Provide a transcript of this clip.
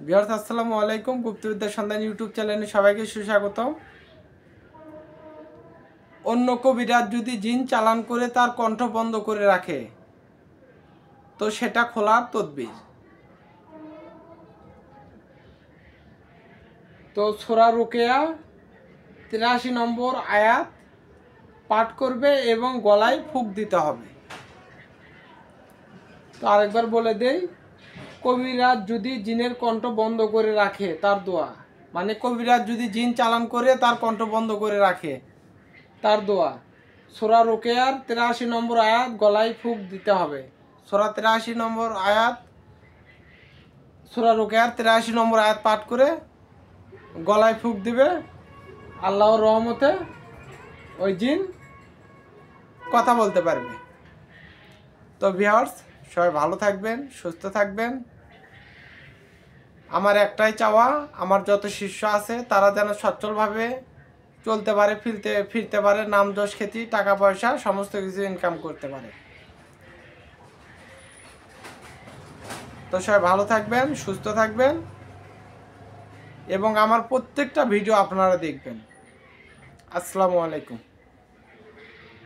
Viewers আসসালামু আলাইকুম। গুপ্তবিদ্যার সন্ধান ইউটিউব চ্যানেলে সবাইকে সুস্বাগতম। অন্য কবিরাজ যদি জিন চালান করে তার কণ্ঠ বন্ধ করে রাখে তো সেটা খোলার তদবির। তো সূরা রুকিয়া 83 নম্বর আয়াত পাঠ করবে এবং গলায় ফুঁক দিতে হবে। তো আরেকবার বলে দেই, কবিরাজ যদি জিনের কণ্ঠ বন্ধ করে রাখে তার দোয়া, মানে কবিরাজ যদি জিন চালান করে তার কণ্ঠ বন্ধ করে রাখে তার দোয়া। সূরা রুকিয়ার 83 নম্বর আয়াত গলায় ফুঁক দিতে হবে। সূরা 83 নম্বর আয়াত, সূরা রুকিয়ার 83 নম্বর আয়াত পাঠ করে গলায় ফুঁক দিবে। আল্লাহর রহমতে ওই জিন কথা বলতে পারবে। তো ভিউয়ার্স সবাই ভালো থাকবেন, সুস্থ থাকবেন। আমার একটাই চাওয়া, আমার যত শিষ্য আছে তারা যেন সচ্ছলভাবে চলতে পারে, ফিরতে পারে, নাম যশ খ্যাতি টাকা পয়সা সমস্ত কিছু ইনকাম করতে পারে। তো সবাই ভালো থাকবেন, সুস্থ থাকবেন এবং আমার প্রত্যেকটা ভিডিও আপনারা দেখবেন। আসসালামু আলাইকুম।